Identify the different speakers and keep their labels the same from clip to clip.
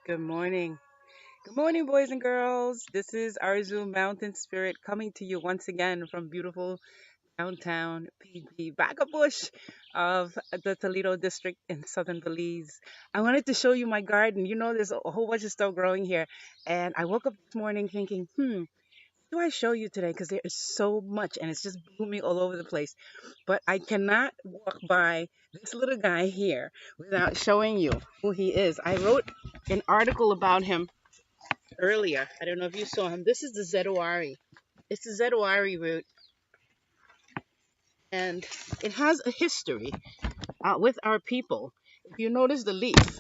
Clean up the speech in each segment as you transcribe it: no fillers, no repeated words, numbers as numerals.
Speaker 1: Good morning. Good morning, boys and girls. This is Arzu Mountain Spirit coming to you once again from beautiful downtown PG, back a bush of the Toledo district in southern Belize. I wanted to show you my garden. You know, there's a whole bunch of stuff growing here. And I woke up this morning thinking, what do I show you today? Because there is so much and it's just blooming all over the place. But I cannot walk by this little guy here without showing you who he is. I wrote an article about him earlier. I don't know if you saw him. This is the Zedoary. It's the Zedoary root, and it has a history with our people. If you notice the leaf,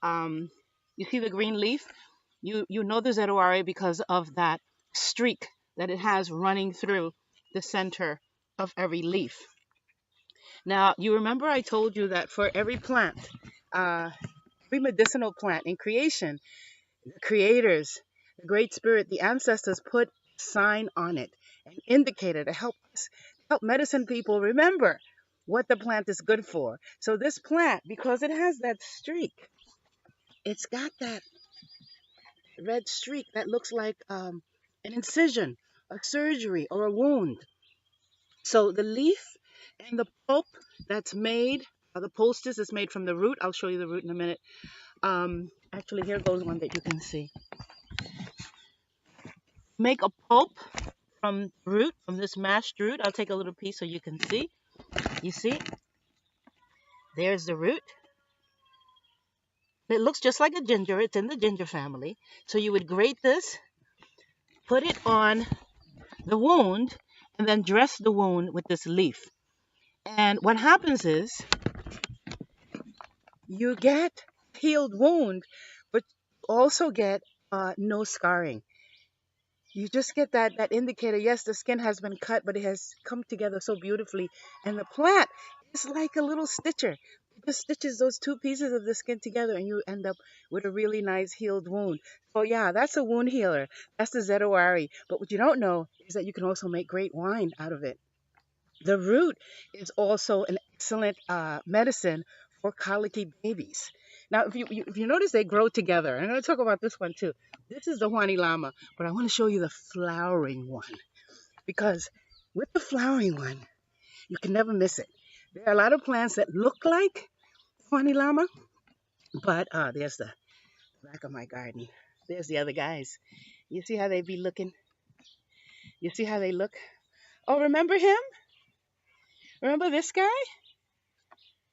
Speaker 1: um, you see the green leaf. You know the Zedoary because of that streak that it has running through the center of every leaf. Now, you remember I told you that for every plant, uh, every medicinal plant in creation, the creators, the great spirit, the ancestors put a sign on it, an indicator to help us, help medicine people remember what the plant is good for. So this plant, because it has that streak, it's got that red streak that looks like an incision, a surgery, or a wound. So the leaf and the pulp that's made, the poultice is made from the root. I'll show you the root in a minute. Actually, here goes one that you can see. Make a pulp from root, from this mashed root. I'll take a little piece so you can see. You see? There's the root. It looks just like a ginger. It's in the ginger family. So you would grate this, put it on the wound, and then dress the wound with this leaf. And what happens is you get healed wound, but also get no scarring. You just get that indicator. Yes, the skin has been cut, but it has come together so beautifully. And the plant is like a little stitcher. It just stitches those two pieces of the skin together, and you end up with a really nice healed wound. So yeah, that's a wound healer. That's the Zedoary. But what you don't know is that you can also make great wine out of it. The root is also an excellent medicine for colicky babies. Now, if you notice, they grow together. I'm going to talk about this one too. This is the Juani Lama, but I want to show you the flowering one because with the flowering one, you can never miss it. There are a lot of plants that look like Juani Lama, but there's the back of my garden. There's the other guys. You see how they be looking? You see how they look? Oh, remember him? Remember this guy?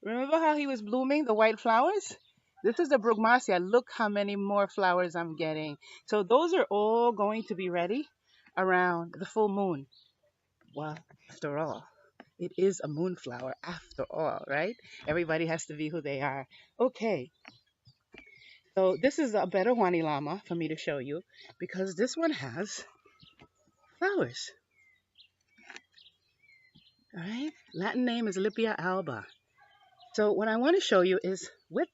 Speaker 1: Remember how he was blooming, the white flowers? This is the Brugmasia. Look how many more flowers I'm getting. So those are all going to be ready around the full moon. Well, after all, it is a moonflower after all, right? Everybody has to be who they are. Okay, so this is a better Juani Lama for me to show you because this one has flowers. All right, Latin name is Lipia alba. So what I want to show you is with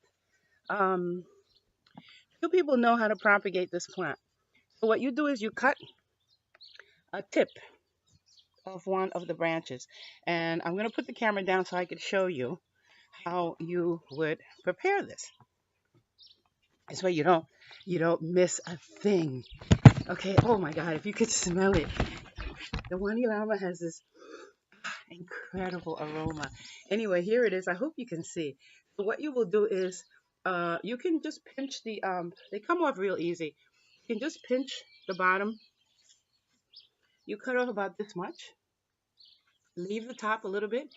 Speaker 1: um, few people know how to propagate this plant. So what you do is you cut a tip of one of the branches. And I'm going to put the camera down so I could show you how you would prepare this. This way you don't miss a thing. Okay, oh my God, if you could smell it. The Wani Lama has this incredible aroma. Anyway, here it is. I hope you can see. So what you will do is you can just pinch they come off real easy. You can just pinch the bottom. You cut off about this much, leave the top a little bit,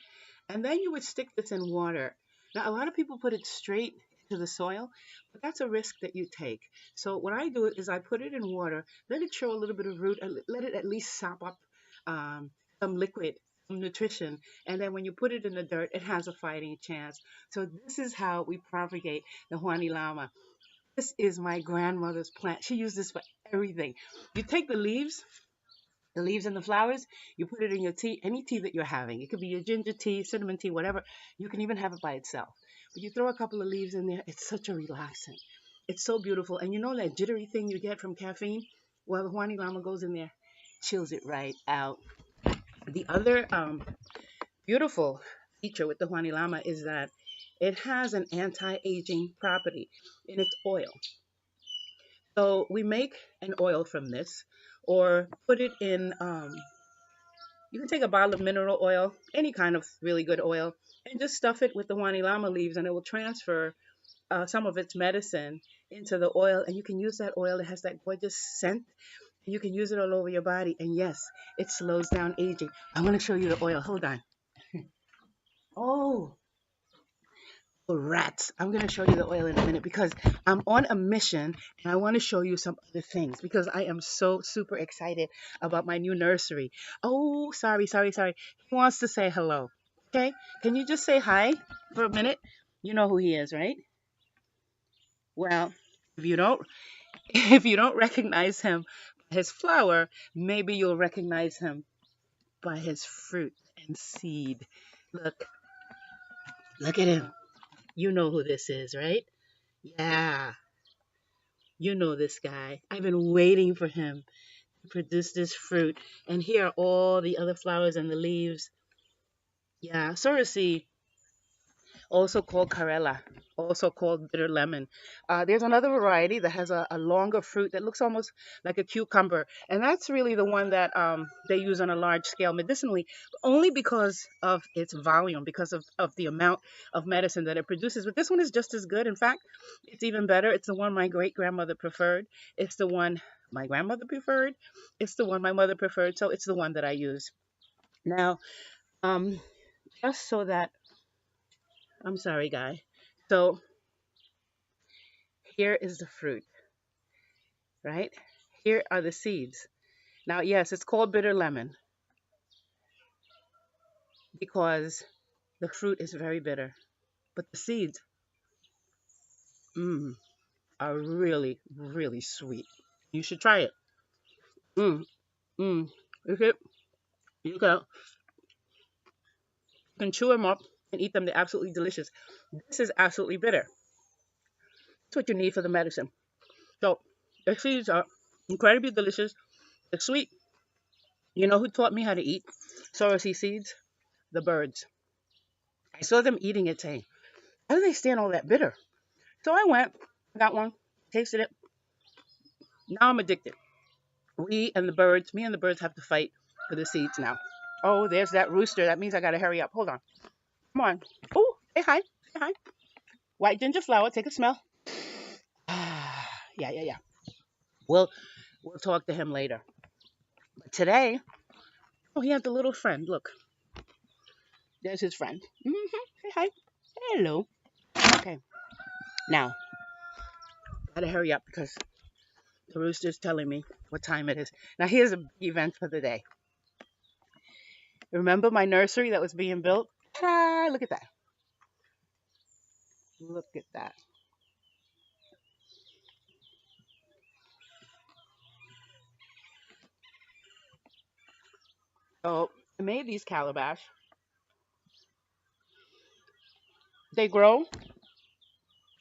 Speaker 1: and then you would stick this in water. Now, a lot of people put it straight into the soil, but that's a risk that you take. So what I do is I put it in water, let it show a little bit of root, and let it at least sop up some liquid, some nutrition, and then when you put it in the dirt, it has a fighting chance. So this is how we propagate the Juani Lama. This is my grandmother's plant. She used this for everything. You take the leaves and the flowers, you put it in your tea, any tea that you're having. It could be your ginger tea, cinnamon tea, whatever. You can even have it by itself. But you throw a couple of leaves in there, it's such a relaxant. It's so beautiful. And you know that jittery thing you get from caffeine? Well, the Juani Lama goes in there, chills it right out. The other beautiful feature with the Juani Lama is that it has an anti-aging property in its oil. So we make an oil from this, or put it in. You can take a bottle of mineral oil, any kind of really good oil, and just stuff it with the Wani Lama leaves, and it will transfer some of its medicine into the oil, and you can use that oil. It has that gorgeous scent. You can use it all over your body, and yes, it slows down aging. I want to show you the oil. Hold on. Oh, rats. I'm going to show you the oil in a minute because I'm on a mission and I want to show you some other things because I am so super excited about my new nursery. Oh, sorry. He wants to say hello. Okay. Can you just say hi for a minute? You know who he is, right? Well, if you don't, if you don't recognize him by his flower, maybe you'll recognize him by his fruit and seed. Look, look at him. You know who this is, right? Yeah, you know this guy. I've been waiting for him to produce this fruit. And here are all the other flowers and the leaves. Yeah, Sorosi, also called Carella, also called bitter lemon. There's another variety that has a longer fruit that looks almost like a cucumber, and that's really the one that they use on a large scale medicinally, only because of its volume, because of the amount of medicine that it produces. But this one is just as good. In fact, it's even better. It's the one my great grandmother preferred. It's the one my grandmother preferred. It's the one my mother preferred. So it's the one that I use. Now, um, just so that I'm sorry, guy. So here is the fruit, right? Here are the seeds. Now, yes, it's called bitter lemon because the fruit is very bitter, but the seeds, mm, are really, really sweet. You should try it. Mm, mm. You can chew them up and eat them. They're absolutely delicious. This is absolutely bitter. That's what you need for the medicine. So the seeds are incredibly delicious. They're sweet. You know who taught me how to eat Sorosi seeds? The birds. I saw them eating it, saying, "How do they stand all that bitter?" So I went, got one, tasted it. Now I'm addicted. Me and the birds have to fight for the seeds now. Oh, there's that rooster. That means I gotta hurry up. Hold on. Come on. Oh, say hi. Say hi. White ginger flower. Take a smell. Yeah. We'll we'll talk to him later. But today, oh, he has a little friend. Look, there's his friend. Say hi. Hello. Okay. Now, gotta hurry up because the rooster's telling me what time it is. Now, here's a big event for the day. Remember my nursery that was being built? Ta-da! Look at that. Look at that. So I made these calabash. They grow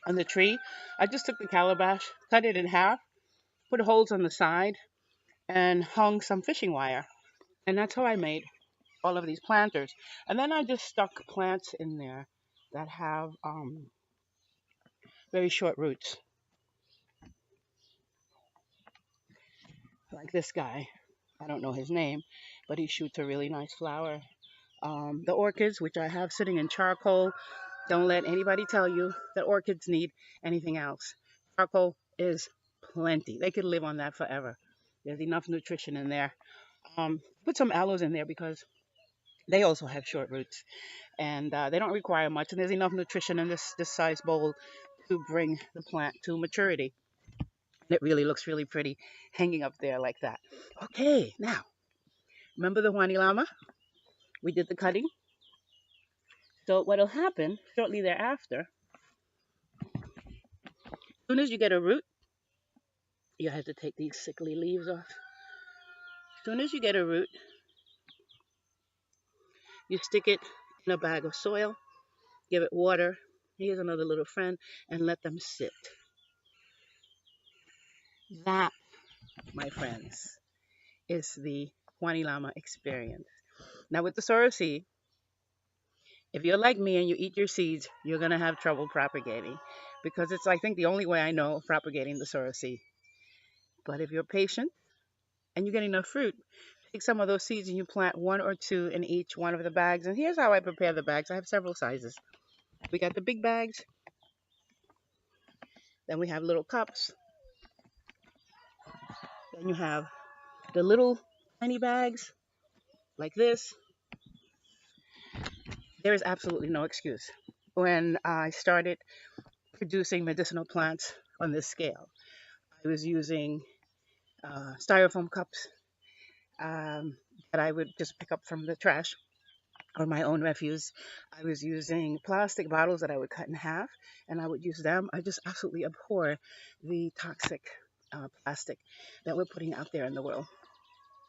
Speaker 1: on the tree. I just took the calabash, cut it in half, put holes on the side, and hung some fishing wire. And that's how I made all of these planters. And then I just stuck plants in there that have very short roots, like this guy. I don't know his name, but he shoots a really nice flower. The orchids, which I have sitting in charcoal, don't let anybody tell you that orchids need anything else. Charcoal is plenty. They could live on that forever. There's enough nutrition in there. Put some aloes in there because they also have short roots and they don't require much. And there's enough nutrition in this size bowl to bring the plant to maturity. And it really looks really pretty hanging up there like that. Okay, now remember the Wani Lama? We did the cutting. So what'll happen shortly thereafter, as soon as you get a root, you have to take these sickly leaves off. As soon as you get a root, you stick it in a bag of soil, give it water. Here's another little friend, and let them sit. That, my friends, is the Wani Lama experience. Now with the Sorosi, if you're like me and you eat your seeds, you're gonna have trouble propagating because it's I think the only way I know of propagating the Sorosi. But if you're patient and you get enough fruit, take some of those seeds and you plant one or two in each one of the bags. And here's how I prepare the bags. I have several sizes. We got the big bags, then we have little cups, then you have the little tiny bags like this. There is absolutely no excuse. When I started producing medicinal plants on this scale, I was using styrofoam cups that I would just pick up from the trash or my own refuse. I was using plastic bottles that I would cut in half and I would use them. I just absolutely abhor the toxic plastic that we're putting out there in the world.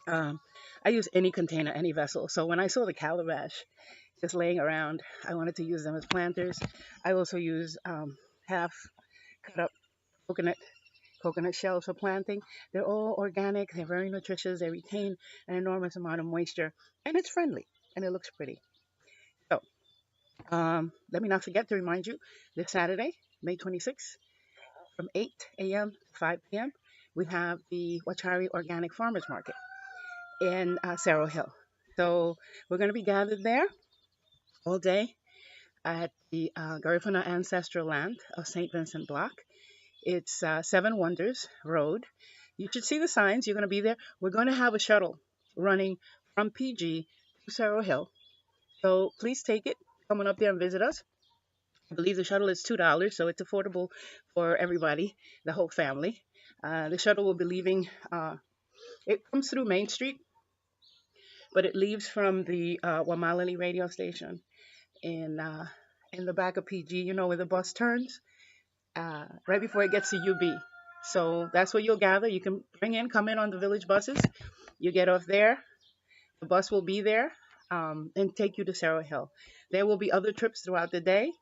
Speaker 1: Um, I use any container, any vessel. So when I saw the calabash just laying around, I wanted to use them as planters. I also use half cut up coconut shells for planting. They're all organic, they're very nutritious, they retain an enormous amount of moisture, and it's friendly and it looks pretty. So, let me not forget to remind you this Saturday, May 26th, from 8 a.m. to 5 p.m., we have the Wachari Organic Farmers Market in Cerro Hill. So, we're going to be gathered there all day at the Garifuna Ancestral Land of St. Vincent Block. It's Seven Wonders Road. You should see the signs. You're going to be there. We're going to have a shuttle running from PG to Cerro Hill. So please take it. Come on up there and visit us. I believe the shuttle is $2, so it's affordable for everybody, the whole family. The shuttle will be leaving. It comes through Main Street, but it leaves from the Wamalali radio station in the back of PG. You know where the bus turns, right before it gets to UB. So that's where you'll gather. You can come in on the village buses. You get off there. The bus will be there and take you to Cerro Hill. There will be other trips throughout the day.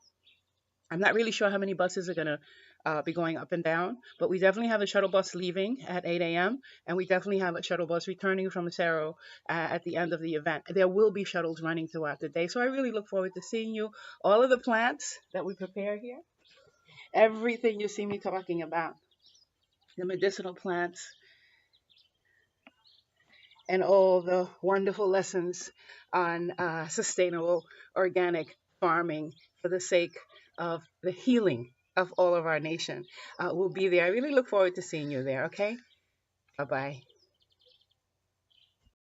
Speaker 1: I'm not really sure how many buses are going to be going up and down, but we definitely have a shuttle bus leaving at 8 a.m. and we definitely have a shuttle bus returning from Cerro at the end of the event. There will be shuttles running throughout the day, so I really look forward to seeing you. All of the plants that we prepare here, everything you see me talking about, the medicinal plants, and all the wonderful lessons on sustainable organic farming for the sake of the healing of all of our nation will be there. I really look forward to seeing you there, okay? Bye bye.